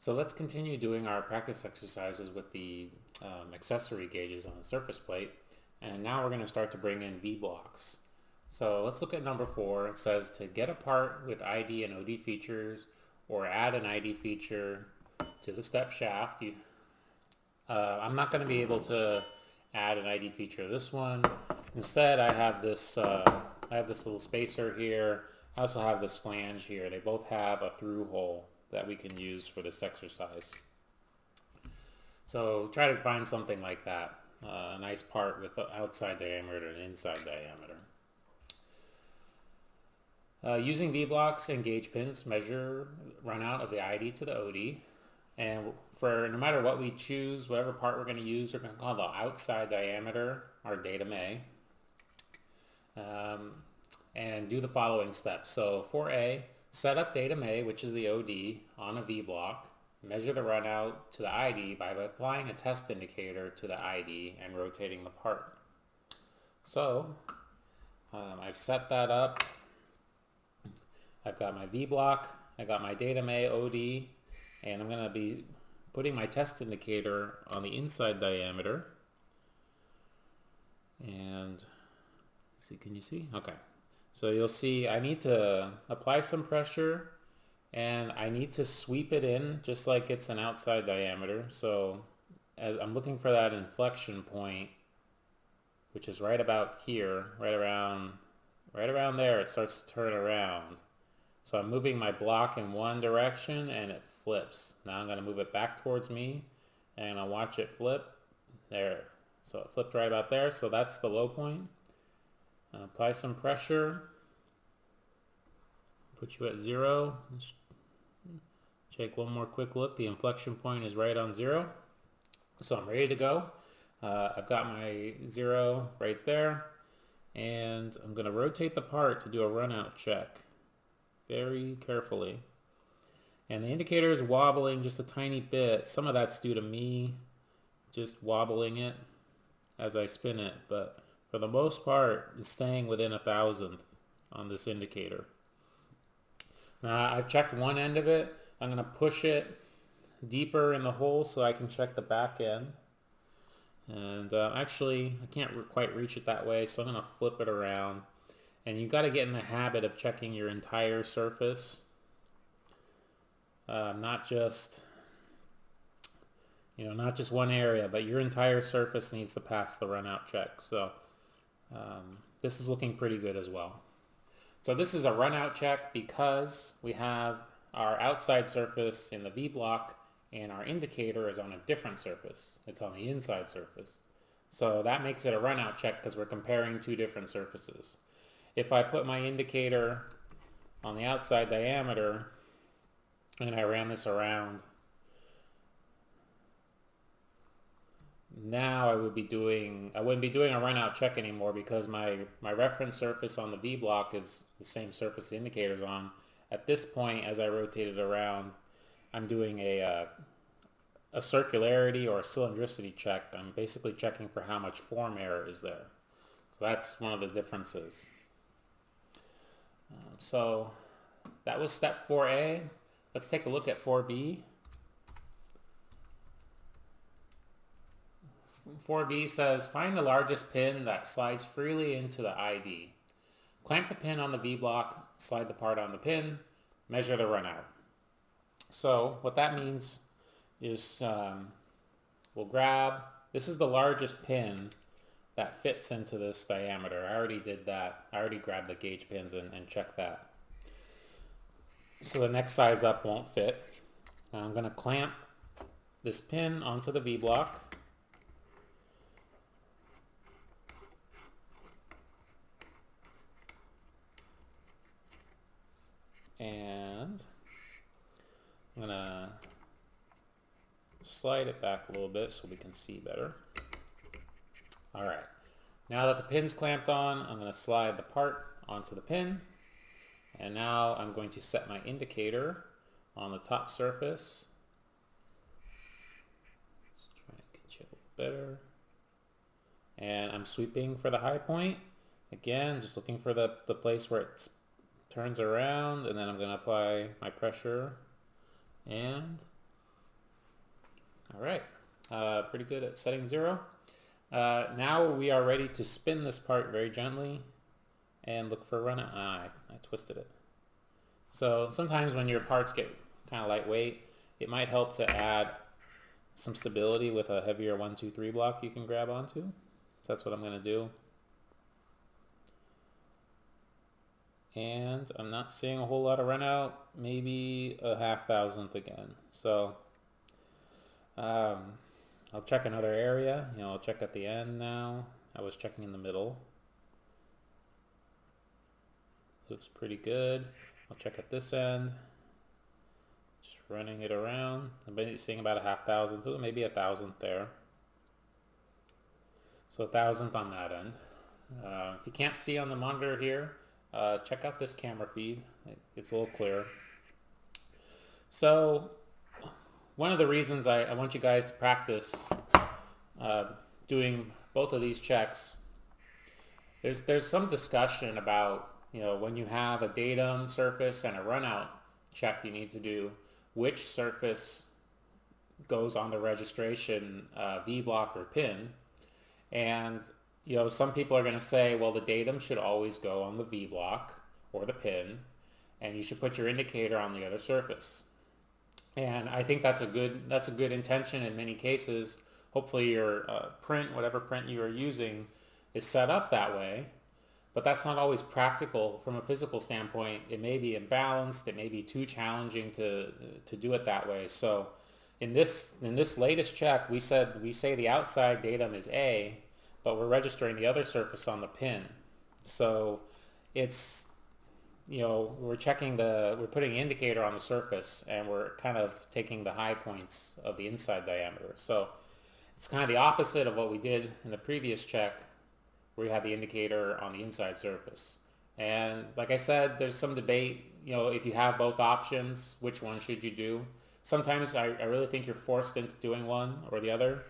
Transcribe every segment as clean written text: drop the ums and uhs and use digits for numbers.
So let's continue doing our practice exercises with the accessory gauges on the surface plate. And now we're going to start to bring in V-blocks. So let's look at number 4. It says to get a part with ID and OD features or add an ID feature to the step shaft. I'm not going to be able to add an ID feature to this one. Instead, I have this little spacer here. I also have this flange here. They both have a through hole that we can use for this exercise. So try to find something like that. A nice part with the outside diameter and inside diameter. Using V-blocks and gauge pins, measure runout of the ID to the OD. And for no matter what we choose, whatever part we're going to use, we're going to call the outside diameter our Datum A. And do the following steps. So 4A, set up Datum A, which is the OD, on a V-block. Measure the runout to the ID by applying a test indicator to the ID and rotating the part. So I've set that up. I've got my V-block, I got my Datum A OD, and I'm going to be putting my test indicator on the inside diameter. And see, can you see? Okay. So you'll see I need to apply some pressure and I need to sweep it in just like it's an outside diameter. So as I'm looking for that inflection point, which is right about here, right around there, it starts to turn around. So I'm moving my block in one direction and it flips. Now I'm going to move it back towards me and I'll watch it flip. There. So it flipped right about there. So that's the low point. Apply some pressure. Put you at 0. Take one more quick look. The inflection point is right on 0. So I'm ready to go. I've got my 0 right there. And I'm going to rotate the part to do a runout check. Very carefully. And the indicator is wobbling just a tiny bit. Some of that's due to me just wobbling it as I spin it. But for the most part, it's staying within 1/1000th on this indicator. Now I've checked one end of it. I'm going to push it deeper in the hole so I can check the back end. And actually, I can't quite reach it that way, so I'm going to flip it around. And you've got to get in the habit of checking your entire surface, not just one area, but your entire surface needs to pass the runout check. So this is looking pretty good as well. So this is a runout check because we have our outside surface in the V-block and our indicator is on a different surface. It's on the inside surface. So that makes it a runout check because we're comparing two different surfaces. If I put my indicator on the outside diameter and I ran this around, now I wouldn't be doing a runout check anymore because my reference surface on the V-block is the same surface the indicator's on. At this point, as I rotate it around, I'm doing a circularity or a cylindricity check. I'm basically checking for how much form error is there. So that's one of the differences. So that was step 4A. Let's take a look at 4B. 4B says, find the largest pin that slides freely into the ID. Clamp the pin on the V-block, slide the part on the pin, measure the runout. So what that means is we'll grab, this is the largest pin that fits into this diameter. I already did that. I already grabbed the gauge pins and checked that. So the next size up won't fit. Now I'm going to clamp this pin onto the V-block. And I'm going to slide it back a little bit so we can see better. Alright, now that the pin's clamped on, I'm going to slide the part onto the pin. And now I'm going to set my indicator on the top surface. Let's try and get you a little better. And I'm sweeping for the high point. Again, just looking for the place where it turns around, and then I'm going to apply my pressure and All right, pretty good at setting 0. Now we are ready to spin this part very gently and look for a run out. I twisted it. So sometimes when your parts get kind of lightweight, it might help to add some stability with a heavier 1, 2, 3 block you can grab onto. So that's what I'm going to do. And I'm not seeing a whole lot of run out, maybe a 0.5 thousandth again. So I'll check another area. I'll check at the end now. I was checking in the middle. Looks pretty good. I'll check at this end. Just running it around. I'm seeing about a 0.5 thousandth, maybe a 1,000th there. So 1,000th on that end. If you can't see on the monitor here, check out this camera feed. It's a little clearer. So one of the reasons I want you guys to practice doing both of these checks, there's some discussion about, when you have a datum surface and a runout check you need to do, which surface goes on the registration V block or pin. And some people are going to say, well, the datum should always go on the V block or the pin, and you should put your indicator on the other surface. And I think that's a good intention in many cases. Hopefully your print, whatever print you are using, is set up that way. But that's not always practical from a physical standpoint. It may be imbalanced. It may be too challenging to do it that way. So in this latest check, we say the outside datum is A, but we're registering the other surface on the pin. So it's, we're putting an indicator on the surface, and we're kind of taking the high points of the inside diameter. So it's kind of the opposite of what we did in the previous check, where you had the indicator on the inside surface. And like I said, there's some debate, if you have both options, which one should you do? Sometimes I really think you're forced into doing one or the other.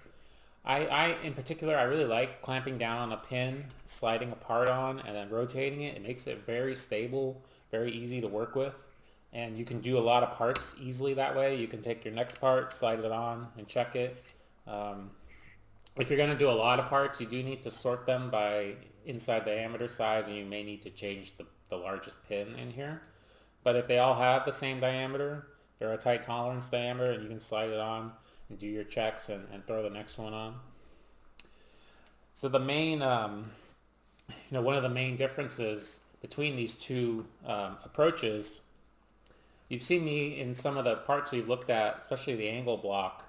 In particular, I really like clamping down on a pin, sliding a part on, and then rotating it. It makes it very stable, very easy to work with. And you can do a lot of parts easily that way. You can take your next part, slide it on, and check it. If you're going to do a lot of parts, you do need to sort them by inside diameter size, and you may need to change the largest pin in here. But if they all have the same diameter, they're a tight tolerance diameter, and you can slide it on and do your checks and throw the next one on. So the main, one of the main differences between these two approaches, you've seen me in some of the parts we've looked at, especially the angle block.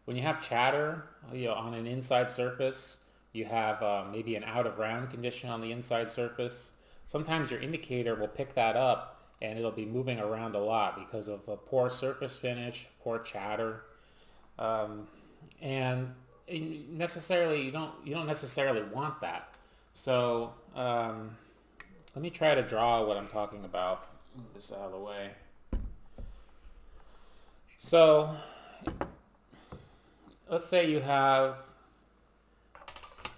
When you have chatter, on an inside surface, you have maybe an out of round condition on the inside surface. Sometimes your indicator will pick that up, and it'll be moving around a lot because of a poor surface finish, poor chatter, and necessarily you don't necessarily want that. So let me try to draw what I'm talking about. Move this out of the way. So let's say you have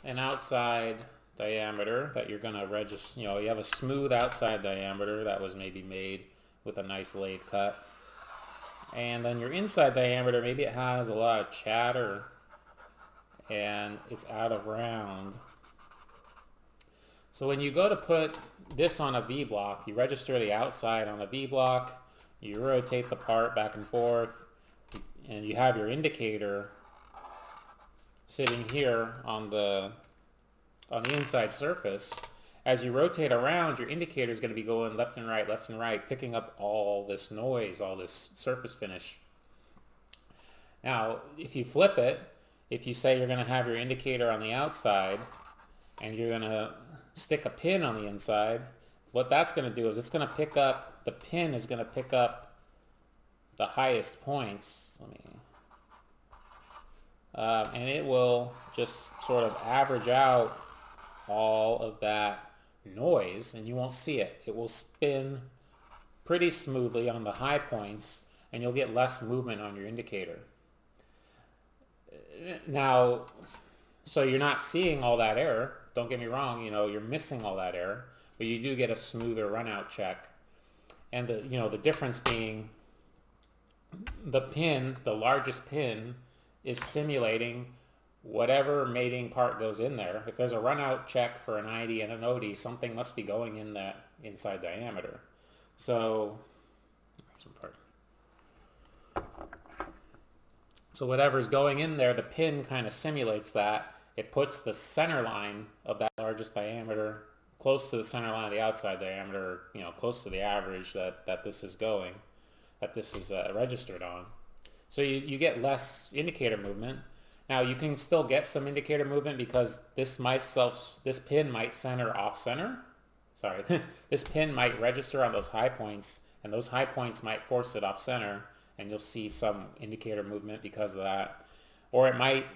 an outside diameter that you're going to register. You have a smooth outside diameter that was maybe made with a nice lathe cut. And then your inside diameter, maybe it has a lot of chatter and it's out of round. So when you go to put this on a V block, you register the outside on a V block, you rotate the part back and forth, and you have your indicator sitting here on the inside surface. As you rotate around, your indicator is going to be going left and right, picking up all this noise, all this surface finish. Now, if you flip it, if you say you're going to have your indicator on the outside and you're going to stick a pin on the inside, what that's going to do is it's going to pick up, the pin is going to pick up the highest points. And it will just sort of average out all of that noise, and you won't see it. It will spin pretty smoothly on the high points, and you'll get less movement on your indicator. Now, so you're not seeing all that error. Don't get me wrong, you're missing all that error, but you do get a smoother runout check. And the difference being the pin, the largest pin, is simulating whatever mating part goes in there. If there's a run out check for an ID and an OD, something must be going in that inside diameter. So, whatever's going in there, the pin kind of simulates that. It puts the center line of that largest diameter close to the center line of the outside diameter, close to the average that this is going, that this is registered on. So you get less indicator movement. Now you can still get some indicator movement because this pin might center off center. Sorry, this pin might register on those high points, and those high points might force it off center, and you'll see some indicator movement because of that. Or it might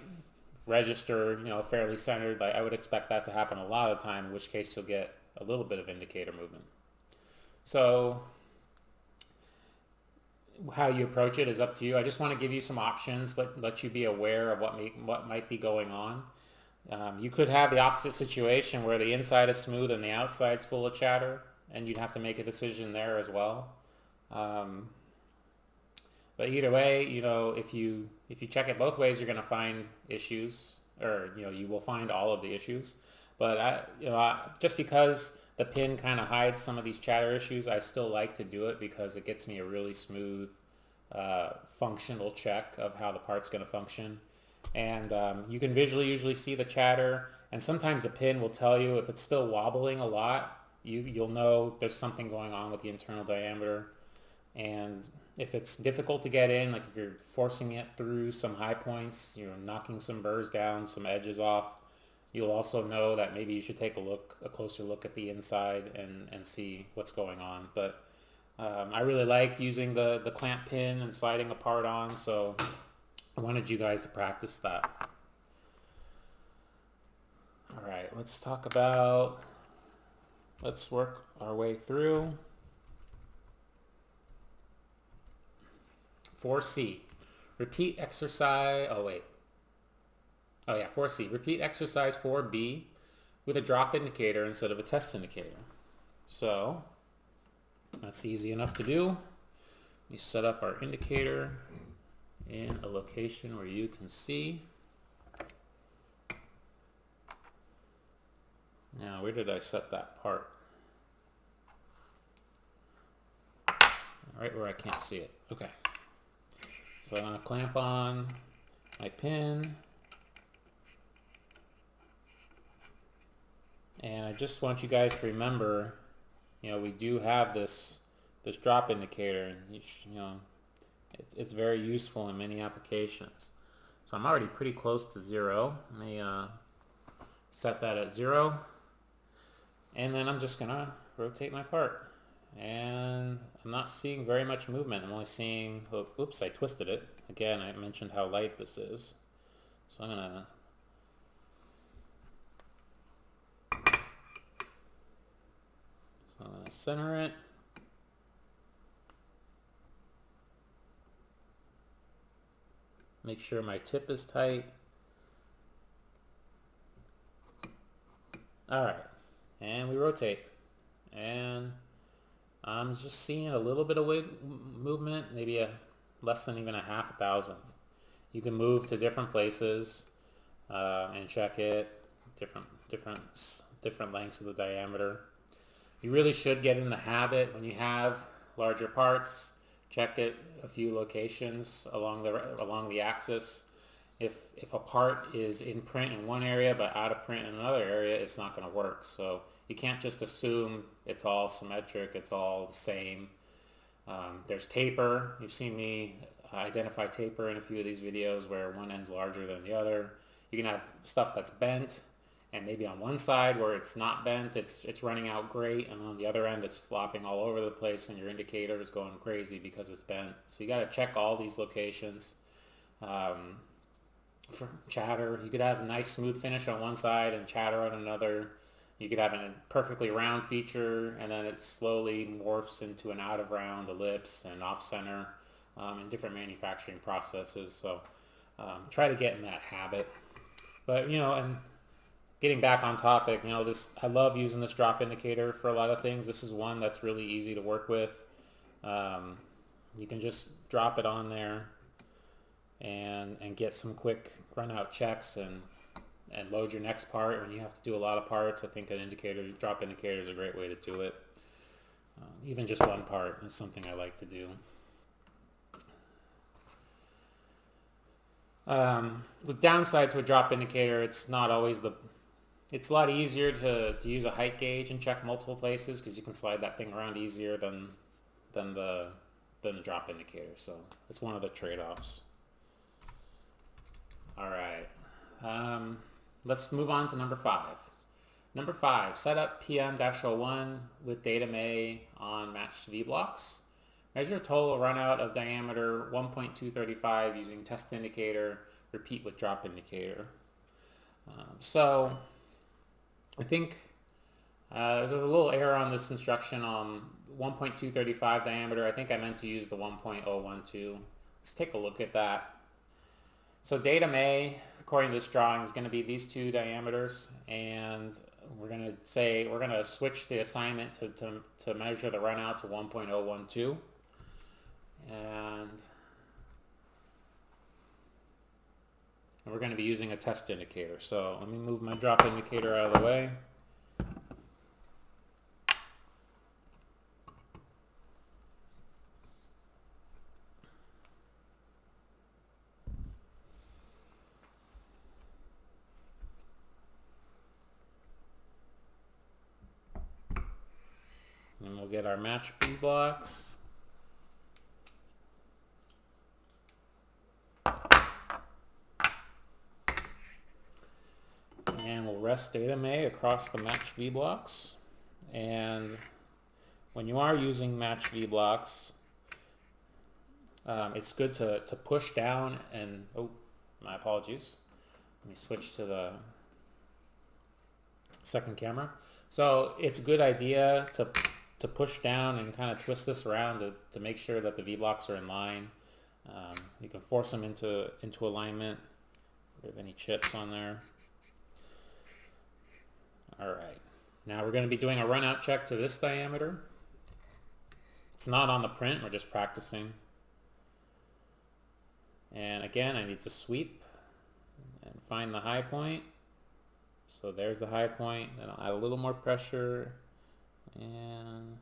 register, fairly centered. I would expect that to happen a lot of the time, in which case you'll get a little bit of indicator movement. So how you approach it is up to you. I just want to give you some options, let you be aware of what might be going on. You could have the opposite situation where the inside is smooth and the outside's full of chatter, and you'd have to make a decision there as well. But either way, if you check it both ways, you're going to find issues, or you will find all of the issues. But just because the pin kind of hides some of these chatter issues, I still like to do it because it gets me a really smooth functional check of how the part's going to function. And you can visually usually see the chatter, and sometimes the pin will tell you if it's still wobbling a lot, you'll know there's something going on with the internal diameter. And if it's difficult to get in, like if you're forcing it through some high points, knocking some burrs down, some edges off, you'll also know that maybe you should take a closer look at the inside and see what's going on. But I really like using the clamp pin and sliding a part on, so I wanted you guys to practice that. All right, let's work our way through. 4C, repeat exercise, 4C, repeat exercise 4B with a drop indicator instead of a test indicator. So that's easy enough to do. We set up our indicator in a location where you can see. Now, where did I set that part? Right where I can't see it. Okay. So I'm going to clamp on my pin. And I just want you guys to remember, we do have this drop indicator, and it's very useful in many applications. So I'm already pretty close to 0. Let me set that at 0. And then I'm just going to rotate my part. And I'm not seeing very much movement. I'm only seeing, oops, I twisted it. Again, I mentioned how light this is. So I'm going to center it. Make sure my tip is tight. All right, and we rotate. And I'm just seeing a little bit of movement, maybe less than even a half a thousandth. You can move to different places and check it, different lengths of the diameter. You really should get in the habit when you have larger parts, check it a few locations along the axis. If a part is in print in one area but out of print in another area, it's not going to work. So you can't just assume it's all symmetric, it's all the same. There's taper. You've seen me identify taper in a few of these videos where one end's larger than the other. You can have stuff that's bent, and maybe on one side where it's not bent, it's running out great, and on the other end it's flopping all over the place and your indicator is going crazy because it's bent. So you got to check all these locations. For chatter, you could have a nice smooth finish on one side and chatter on another. You could have a perfectly round feature and then it slowly morphs into an out of round ellipse and off center in different manufacturing processes. So try to get in that habit. But and getting back on topic, I love using this drop indicator for a lot of things. This is one that's really easy to work with. You can just drop it on there and get some quick run out checks and load your next part when you have to do a lot of parts. I think an indicator, drop indicator, is a great way to do it. Even just one part is something I like to do. The downside to a drop indicator, it's not always it's a lot easier to use a height gauge and check multiple places because you can slide that thing around easier than the drop indicator. So it's one of the trade-offs. All right. Let's move on to number 5. Number 5, Setup PM-01 with Datum A on matched V blocks. Measure total runout of diameter 1.235 using test indicator. Repeat with drop indicator. So I think there's a little error on this instruction on 1.235 diameter. I think I meant to use the 1.012. Let's take a look at that. So Datum A, according to this drawing, is going to be these two diameters, and we're going to switch the assignment to measure the runout to 1.012. And we're going to be using a test indicator. So let me move my drop indicator out of the way. And we'll get our match B blocks. And we'll rest Datum A across the match V blocks. And when you are using match V blocks, it's good to push down and, oh, my apologies. Let me switch to the second camera. So it's a good idea to push down and kind of twist this around to make sure that the V blocks are in line. You can force them into alignment. If you have any chips on there. All right, now we're going to be doing a run out check to this diameter. It's not on the print, we're just practicing. And again, I need to sweep and find the high point. So there's the high point, then I'll add a little more pressure, and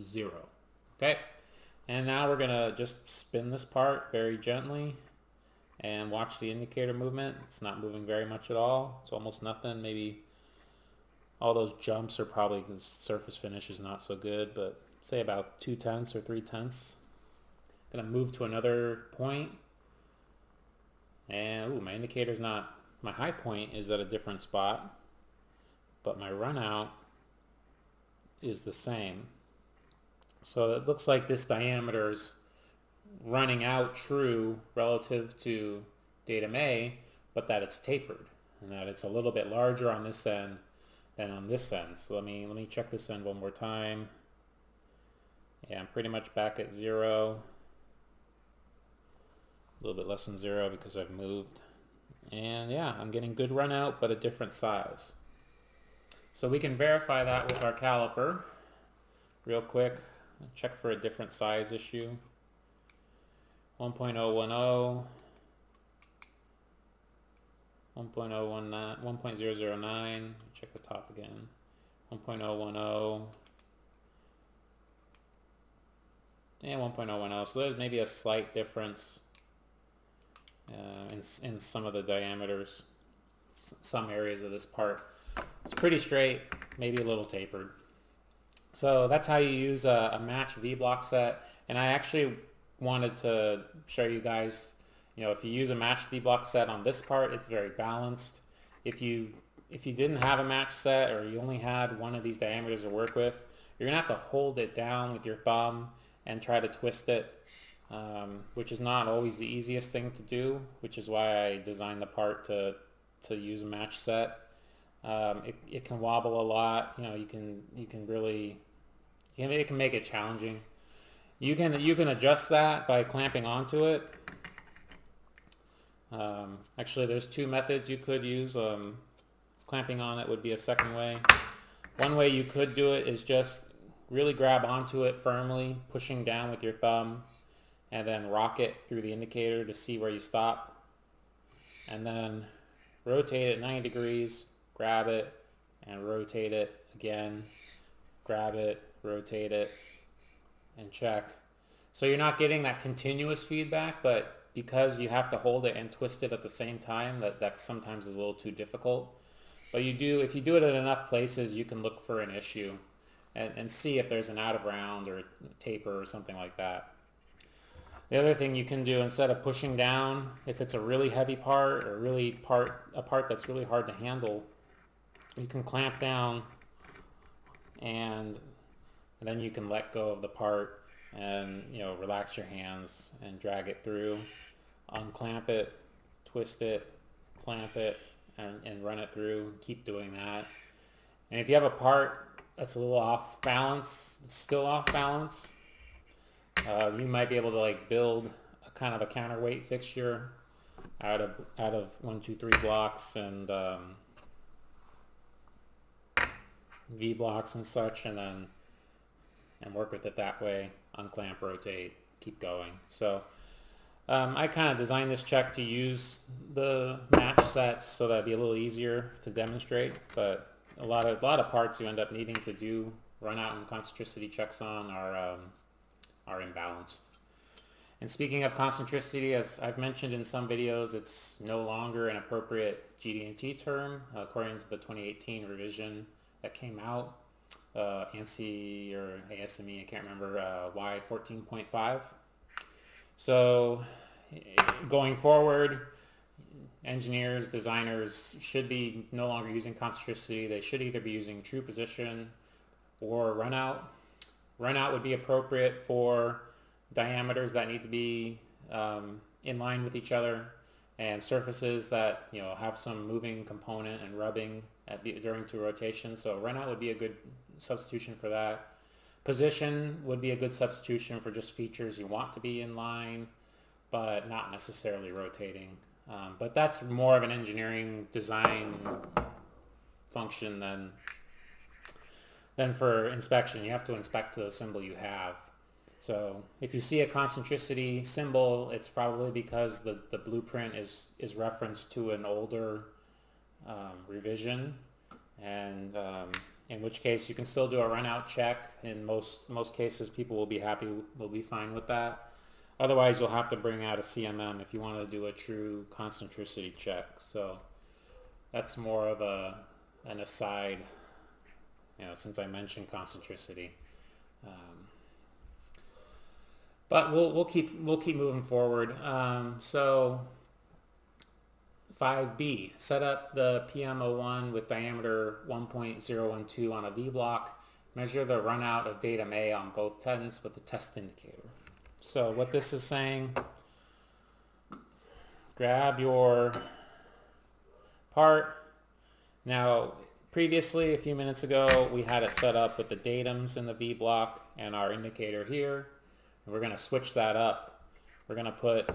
0. Okay, and now we're gonna just spin this part very gently and watch the indicator movement. It's not moving very much at all. It's almost nothing. Maybe all those jumps are probably because surface finish is not so good, but say about 0.2 or 0.3. Gonna move to another point, and ooh, my indicator's not, my high point is at a different spot, but my run out is the same. So it looks like this diameter is running out true relative to Datum A, but that it's tapered and that it's a little bit larger on this end than on this end. So let me check this end one more time. Yeah, I'm pretty much back at 0. A little bit less than 0 because I've moved. And yeah, I'm getting good run out, but a different size. So we can verify that with our caliper real quick. Check for a different size issue. 1.010, 1.019, 1.009, check the top again. 1.010, and 1.010. So there's maybe a slight difference in some of the diameters, some areas of this part. It's pretty straight, maybe a little tapered. So that's how you use a match V block set. And I actually wanted to show you guys, you know, if you use a match V block set on this part, it's very balanced. If you didn't have a match set, or you only had one of these diameters to work with, you're gonna have to hold it down with your thumb and try to twist it, which is not always the easiest thing to do, which is why I designed the part to use a match set. It can wobble a lot. You know, you can really, it can make it challenging. You can adjust that by clamping onto it. Actually, there's two methods you could use. Clamping on it would be a second way. One way you could do it is just really grab onto it firmly, pushing down with your thumb, and then rock it through the indicator to see where you stop, and then rotate it 90 degrees, grab it, and rotate it again, grab it, rotate it, and check. So you're not getting that continuous feedback, but because you have to hold it and twist it at the same time, that sometimes is a little too difficult. But if you do it in enough places, you can look for an issue and see if there's an out of round or taper or something like that. The other thing you can do, instead of pushing down, if it's a really heavy part or a part that's really hard to handle, you can clamp down and then you can let go of the part and relax your hands and drag it through, unclamp it, twist it, clamp it, and run it through. Keep doing that. And if you have a part that's a little off balance, still off balance, you might be able to build a kind of a counterweight fixture out of 1, 2, 3 blocks and V blocks and such, and work with it that way. Unclamp, rotate, keep going. So I kind of designed this check to use the match sets so that it'd be a little easier to demonstrate, but a lot of parts you end up needing to do run out and concentricity checks on are imbalanced. And speaking of concentricity, as I've mentioned in some videos, it's no longer an appropriate GD&T term according to the 2018 revision that came out, ANSI or ASME, I can't remember, Y14.5. So going forward, engineers, designers should be no longer using concentricity. They should either be using true position or runout. Runout would be appropriate for diameters that need to be in line with each other and surfaces that have some moving component and rubbing during two rotations. So runout would be a good substitution for that. Position would be a good substitution for just features you want to be in line, but not necessarily rotating. But that's more of an engineering design function than for inspection. You have to inspect the symbol you have. So if you see a concentricity symbol, it's probably because the blueprint is referenced to an older revision, and in which case you can still do a runout check. In most cases, people will be fine with that. Otherwise, you'll have to bring out a CMM if you want to do a true concentricity check. So that's more of an aside, since I mentioned concentricity. But we'll keep moving forward. So 5B, set up the Pmo1 with diameter 1.012 on a V block. Measure the runout of datum A on both ends with the test indicator. So what this is saying, grab your part. Now, previously, a few minutes ago, we had it set up with the datums in the V block and our indicator here. We're going to switch that up. We're going to put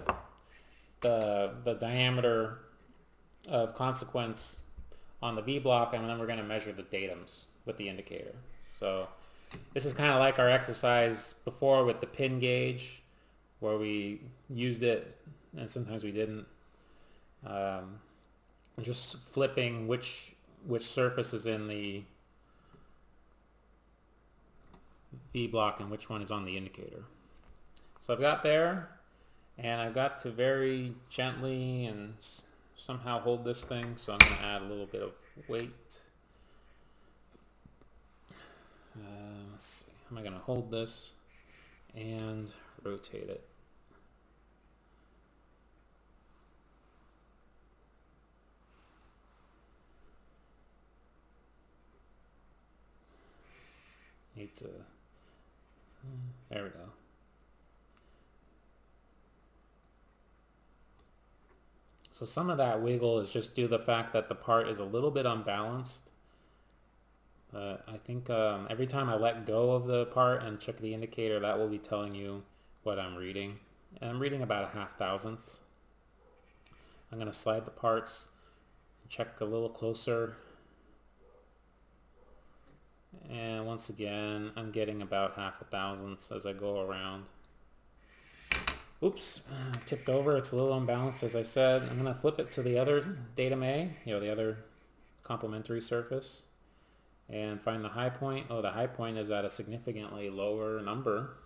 the diameter of consequence on the V block, and then we're going to measure the datums with the indicator. So this is kind of like our exercise before with the pin gauge, where we used it and sometimes we didn't. Just flipping which surface is in the V block and which one is on the indicator. So I've got there, and I've got to very gently and somehow hold this thing, so I'm going to add a little bit of weight. Let's see, how am I going to hold this and rotate it? There we go. So some of that wiggle is just due to the fact that the part is a little bit unbalanced. I think every time I let go of the part and check the indicator, that will be telling you what I'm reading. And I'm reading about 1/2 thousandths. I'm going to slide the parts, check a little closer. And once again, I'm getting about 1/2 thousandths as I go around. Oops, tipped over. It's a little unbalanced, as I said. I'm going to flip it to the other Datum A, the other complementary surface, and find the high point. Oh, the high point is at a significantly lower number.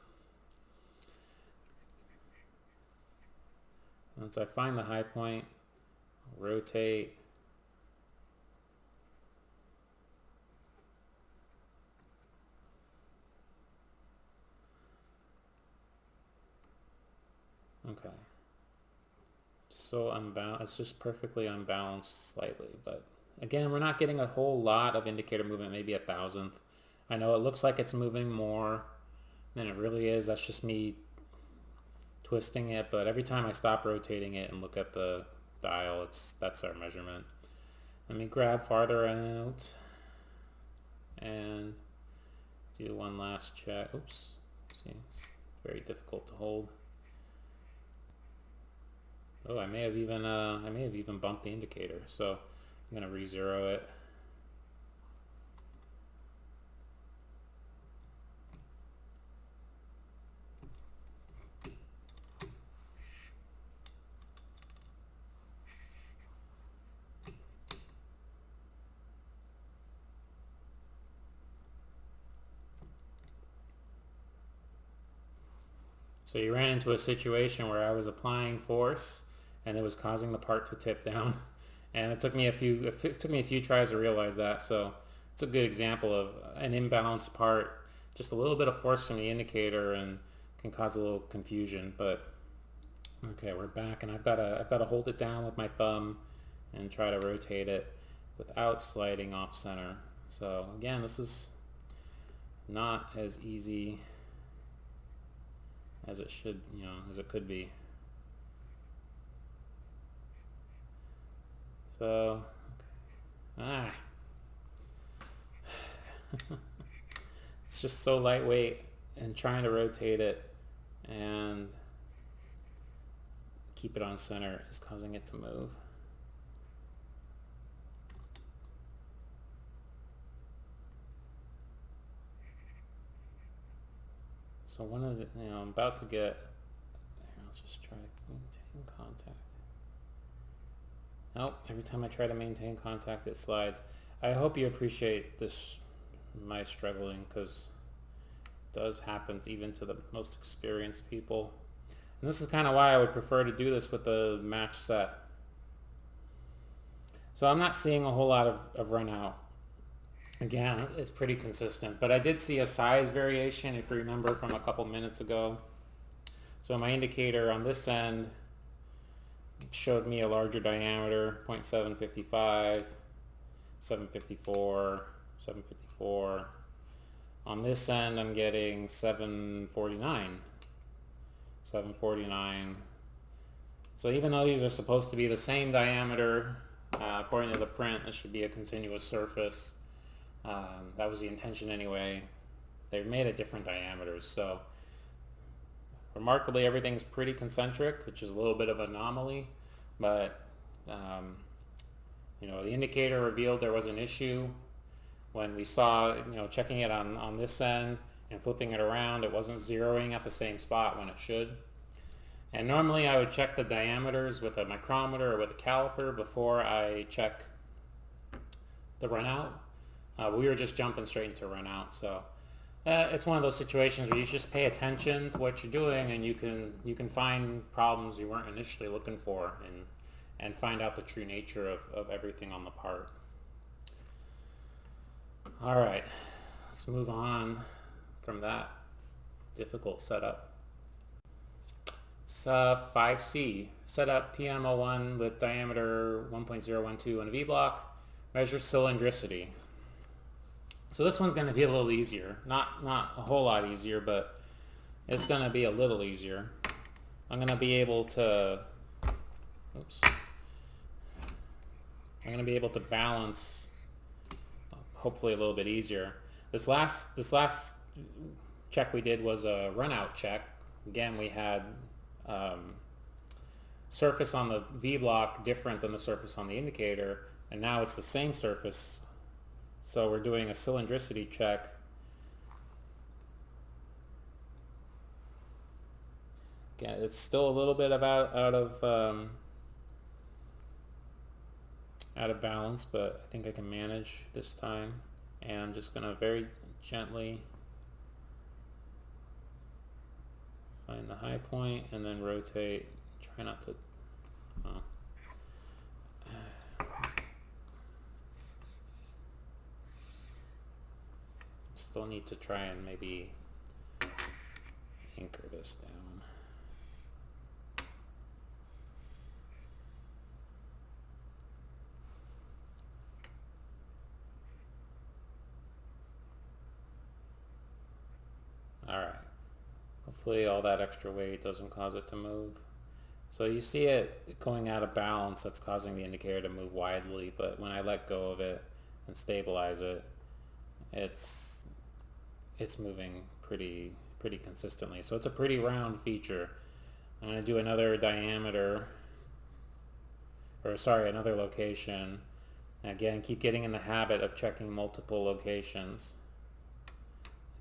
Once I find the high point, rotate. Okay. So unbalanced. It's just perfectly unbalanced slightly, but again, we're not getting a whole lot of indicator movement, maybe a thousandth. I know it looks like it's moving more than it really is. That's just me twisting it, but every time I stop rotating it and look at the dial, that's our measurement. Let me grab farther out and do one last check. Oops. See, it's very difficult to hold. Oh, I may have even bumped the indicator, so I'm gonna re-zero it. So you ran into a situation where I was applying force and it was causing the part to tip down. And it took me a few tries to realize that. So it's a good example of an imbalanced part. Just a little bit of force from the indicator and can cause a little confusion. But okay, we're back, and I've got to hold it down with my thumb and try to rotate it without sliding off center. So again, this is not as easy as it should, as it could be. So, okay. It's just so lightweight, and trying to rotate it and keep it on center is causing it to move. So one of the, I'm about to get, let's just try to maintain contact. Nope, every time I try to maintain contact it slides. I hope you appreciate this, my struggling, because it does happen even to the most experienced people. And this is kind of why I would prefer to do this with the match set. So I'm not seeing a whole lot of run out. Again, it's pretty consistent, but I did see a size variation, if you remember from a couple minutes ago. So my indicator on this end showed me a larger diameter, 0.755, 754, 754. On this end, I'm getting 749, 749. So even though these are supposed to be the same diameter, according to the print, this should be a continuous surface. That was the intention anyway. They're made at different diameters, so remarkably everything's pretty concentric, which is a little bit of an anomaly, but the indicator revealed there was an issue. When we saw, checking it on this end and flipping it around, it wasn't zeroing at the same spot when it should. And normally I would check the diameters with a micrometer or with a caliper before I check the runout. We were just jumping straight into runout, so it's one of those situations where you just pay attention to what you're doing, and you can find problems you weren't initially looking for, and find out the true nature of everything on the part. All right, let's move on from that difficult setup. So 5C, Setup Pmo1 with diameter 1.012 in a V-block, measures cylindricity. So this one's going to be a little easier. Not a whole lot easier, but it's going to be a little easier. I'm going to be able to, balance, hopefully a little bit easier. This last check we did was a runout check. Again, we had surface on the V-block different than the surface on the indicator, and now it's the same surface. So we're doing a cylindricity check. Again, it's still a little bit out of balance, but I think I can manage this time. And I'm just going to very gently find the high point and then rotate. Try not to... Still need to try and maybe anchor this down. Alright. Hopefully all that extra weight doesn't cause it to move. So you see it going out of balance, that's causing the indicator to move widely, but when I let go of it and stabilize it, it's moving pretty consistently. So it's a pretty round feature. I'm going to do another diameter, or sorry, another location. Again, keep getting in the habit of checking multiple locations.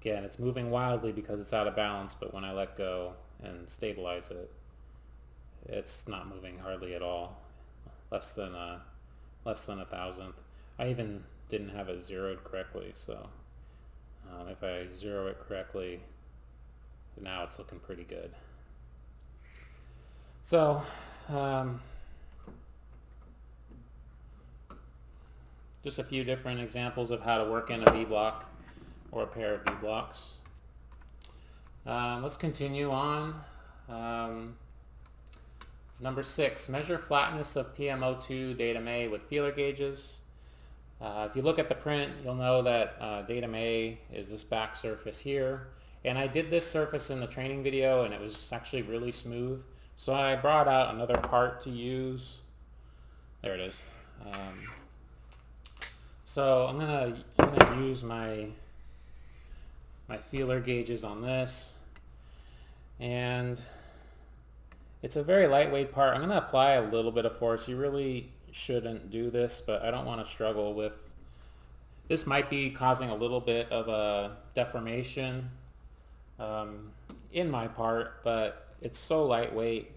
Again, it's moving wildly because it's out of balance, but when I let go and stabilize it, it's not moving hardly at all. Less than a thousandth. I even didn't have it zeroed correctly, so if I zero it correctly, now it's looking pretty good. So just a few different examples of how to work in a V block or a pair of V blocks. Let's continue on. Number 6, measure flatness of PMO2 Datum A with feeler gauges. If you look at the print, you'll know that Datum A is this back surface here. And I did this surface in the training video and it was actually really smooth. So I brought out another part to use. There it is. So I'm gonna use my feeler gauges on this. And it's a very lightweight part. I'm going to apply a little bit of force. You really shouldn't do this, but I don't want to struggle with... This might be causing a little bit of a deformation in my part, but it's so lightweight.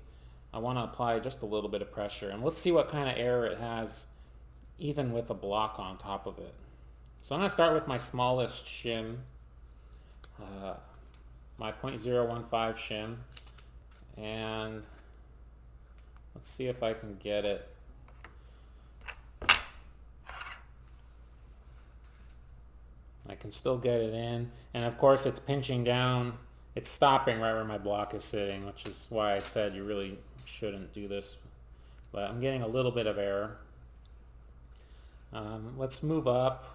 I want to apply just a little bit of pressure. And let's see what kind of error it has even with a block on top of it. So I'm going to start with my smallest shim, my 0.015 shim. And let's see if I can get it. I can still get it in, and of course it's pinching down. It's stopping right where my block is sitting, which is why I said you really shouldn't do this. But I'm getting a little bit of error. Let's move up.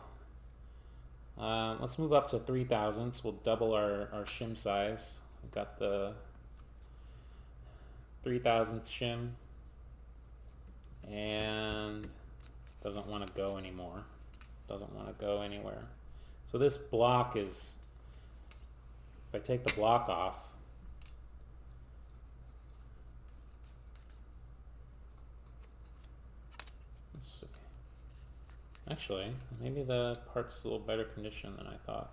Let's move up to 3 thousandths. We'll double our shim size. We've got the 3 thousandths shim, and doesn't want to go anymore. Doesn't want to go anywhere. So this block is, if I take the block off, let's see. Actually, maybe the part's a little better condition than I thought.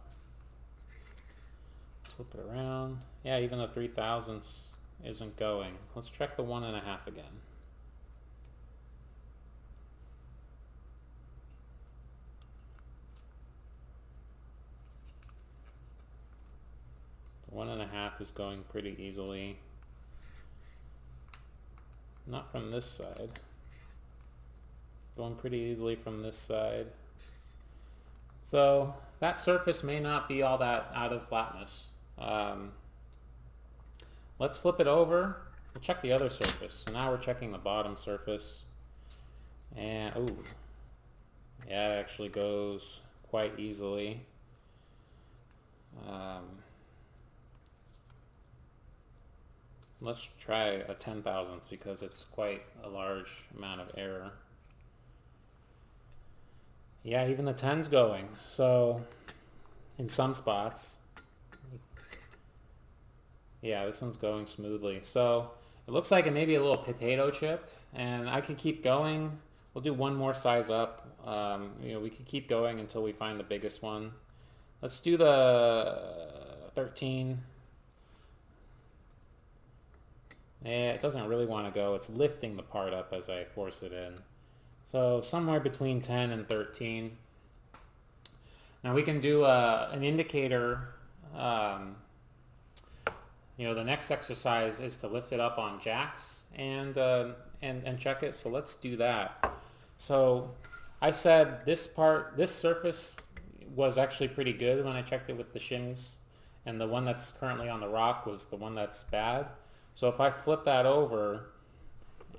Flip it around. Yeah, even the 3 thousandths isn't going. Let's check the 1.5 again. The 1.5 is going pretty easily. Not from this side. Going pretty easily from this side. So that surface may not be all that out of flatness. Let's flip it over. We'll check the other surface. So now we're checking the bottom surface. And, ooh, yeah, it actually goes quite easily. Let's try a 10 thousandth because it's quite a large amount of error. Yeah, even the 10's going. So, in some spots. Yeah, this one's going smoothly. So it looks like it may be a little potato chipped, and I could keep going. We'll do one more size up. We could keep going until we find the biggest one. Let's do the 13. It doesn't really want to go. It's lifting the part up as I force it in. So somewhere between 10 and 13. Now we can do an indicator. The next exercise is to lift it up on jacks and check it. So let's do that. So I said this surface was actually pretty good when I checked it with the shims, and the one that's currently on the rock was the one that's bad. So if I flip that over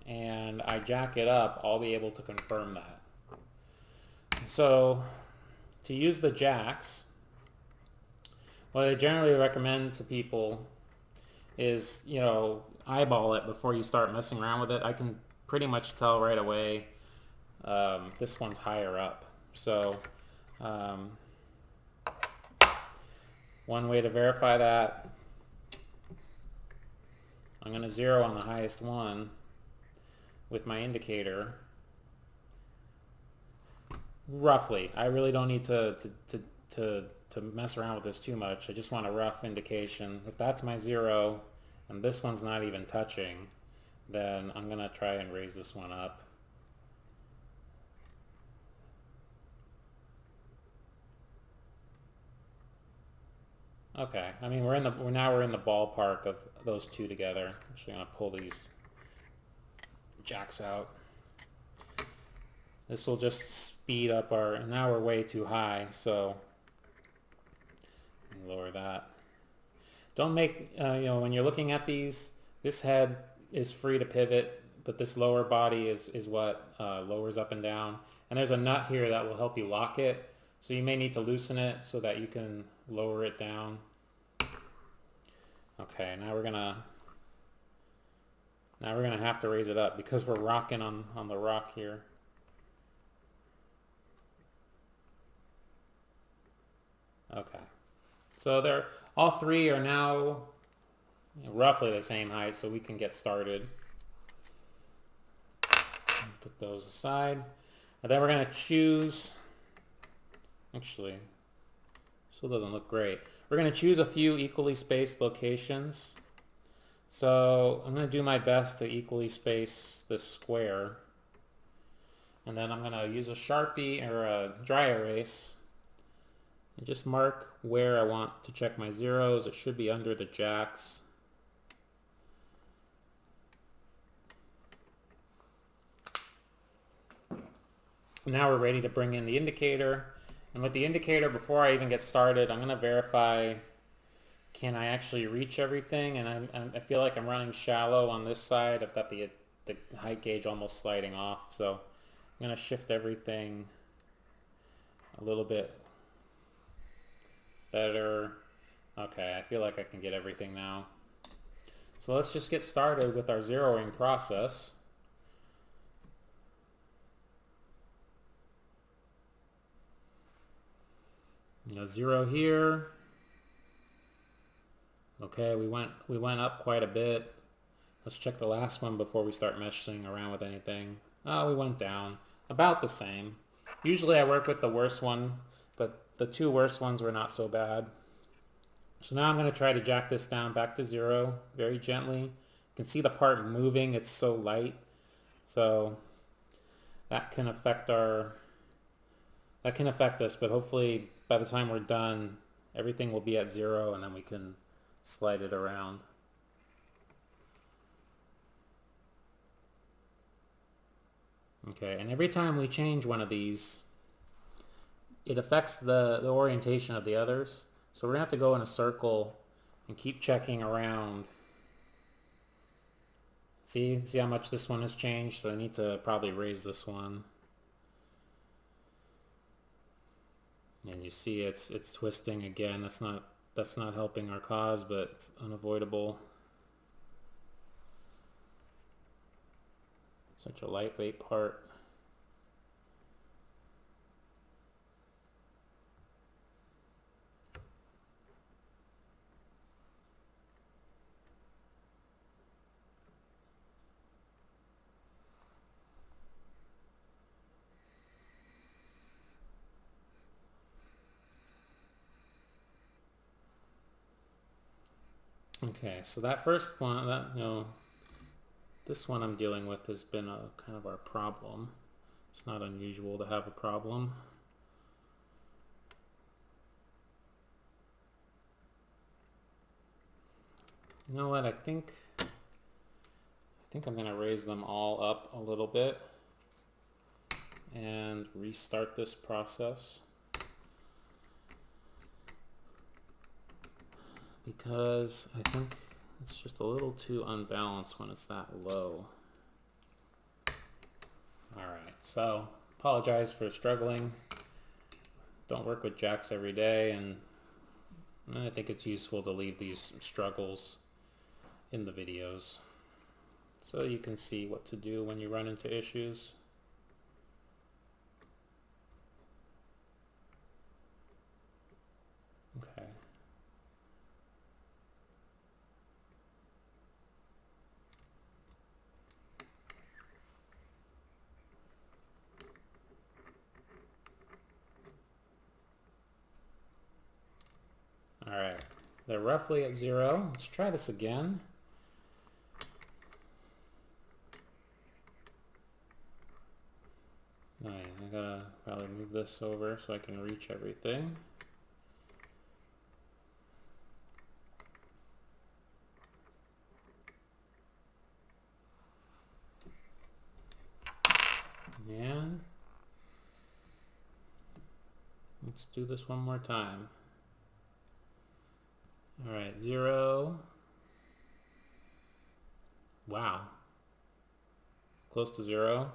and I jack it up, I'll be able to confirm that. So to use the jacks, what I generally recommend to people is, eyeball it before you start messing around with it. I can pretty much tell right away this one's higher up. So one way to verify that, I'm going to zero on the highest one with my indicator. Roughly. I really don't need to mess around with this too much. I just want a rough indication. If that's my 0 and this one's not even touching, then I'm going to try and raise this one up. Okay, I mean we're in the ballpark of those two together. I'm actually going to pull these jacks out. This will just speed up our, now we're way too high, so lower that. Don't make, when you're looking at these, this head is free to pivot, but this lower body is what lowers up and down. And there's a nut here that will help you lock it, so you may need to loosen it so that you can lower it down. Okay, now we're gonna have to raise it up because we're rocking on the rock here. Okay, so all three are now roughly the same height, so we can get started. Put those aside, and then we're going to choose, actually, still doesn't look great. We're going to choose a few equally spaced locations. So I'm going to do my best to equally space this square, and then I'm going to use a Sharpie or a dry erase and just mark where I want to check my zeros. It should be under the jacks. Now we're ready to bring in the indicator. And with the indicator, before I even get started, I'm going to verify, can I actually reach everything? And I feel like I'm running shallow on this side. I've got the height gauge almost sliding off. So I'm going to shift everything a little bit better. Okay, I feel like I can get everything now. So let's just get started with our zeroing process. Zero here. Okay, we went up quite a bit. Let's check the last one before we start messing around with anything. Oh, we went down. About the same. Usually I work with the worst one, but the two worst ones were not so bad. So now I'm going to try to jack this down back to 0 very gently. You can see the part moving. It's so light. So that can affect us, but hopefully by the time we're done, everything will be at 0 and then we can slide it around. Okay, and every time we change one of these, it affects the orientation of the others. So we're going to have to go in a circle and keep checking around. See how much this one has changed? So I need to probably raise this one. And you see it's twisting again. That's not helping our cause, but it's unavoidable. Such a lightweight part. Okay, so that first one, This one I'm dealing with has been a kind of our problem. It's not unusual to have a problem. You know what, I think I'm going to raise them all up a little bit and restart this process, because I think it's just a little too unbalanced when it's that low. Alright, so apologize for struggling. Don't work with jacks every day, and I think it's useful to leave these struggles in the videos so you can see what to do when you run into issues. Okay. Alright, they're roughly at 0. Let's try this again. Oh yeah, I gotta probably move this over so I can reach everything. And let's do this one more time. Alright, 0. Wow. Close to 0.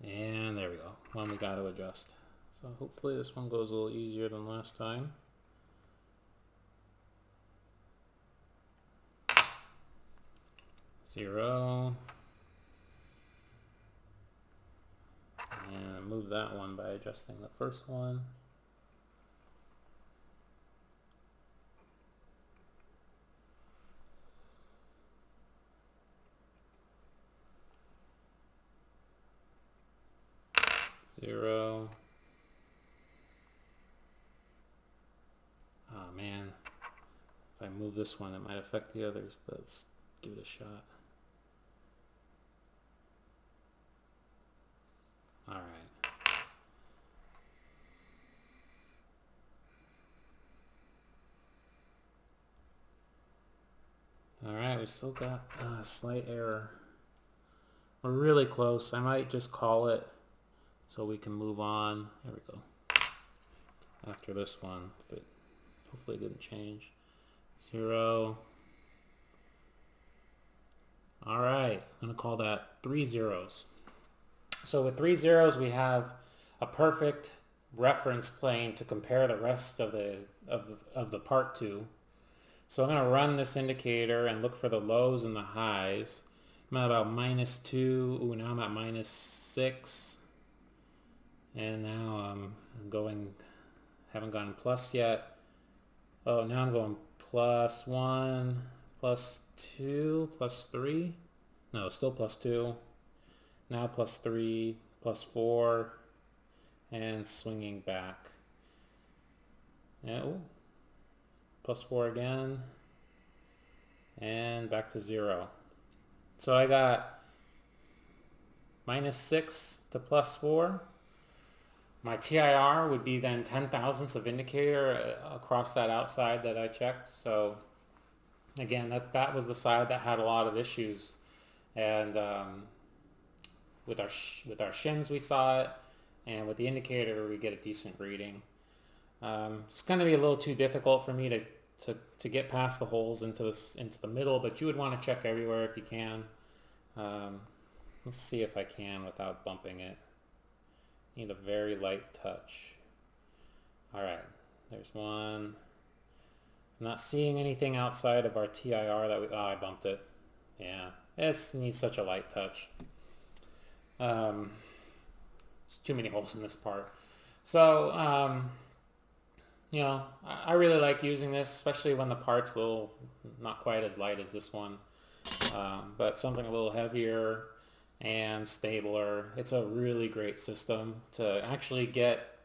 And there we go. One we got to adjust. So hopefully this one goes a little easier than last time. Zero. And move that one by adjusting the first one. Zero. Oh man, if I move this one, it might affect the others, but let's give it a shot. All right. All right, we still got a slight error. We're really close. I might just call it so we can move on. There we go. After this one, if it hopefully didn't change. 0. All right, I'm gonna call that 3 zeros. So with 3 zeros, we have a perfect reference plane to compare the rest of the part to. So I'm gonna run this indicator and look for the lows and the highs. I'm at about -2. Ooh, now I'm at -6. And now I'm going, haven't gone plus yet. Oh, now I'm going +1, +2, +3. No, still +2. Now +3, +4, and swinging back. And ooh, +4 again, and back to 0. So I got -6 to +4. My TIR would be then 10 thousandths of indicator across that outside that I checked. So again, that was the side that had a lot of issues, and with our shims we saw it, and with the indicator we get a decent reading. It's going to be a little too difficult for me to get past the holes into the middle, but you would want to check everywhere if you can. Let's see if I can without bumping it. Need a very light touch. All right, there's one. I'm not seeing anything outside of our TIR that oh, I bumped it. Yeah, it needs such a light touch. There's too many holes in this part. So, you know, I really like using this, especially when the part's a little, not quite as light as this one, but something a little heavier and stabler. It's a really great system to actually get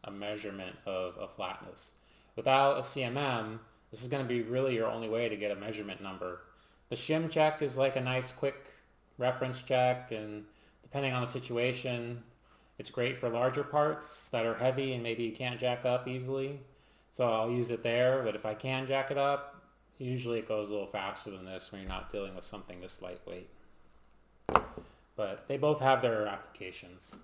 a measurement of a flatness. Without a CMM, this is going to be really your only way to get a measurement number. The shim check is like a nice quick reference check, and depending on the situation, it's great for larger parts that are heavy and maybe you can't jack up easily. So I'll use it there, but if I can jack it up, usually it goes a little faster than this when you're not dealing with something this lightweight. But they both have their applications.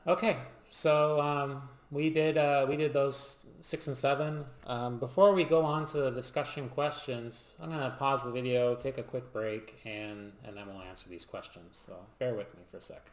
Okay, so we did those 6 and 7. Before we go on to the discussion questions, I'm gonna pause the video, take a quick break, and then we'll answer these questions. So bear with me for a sec.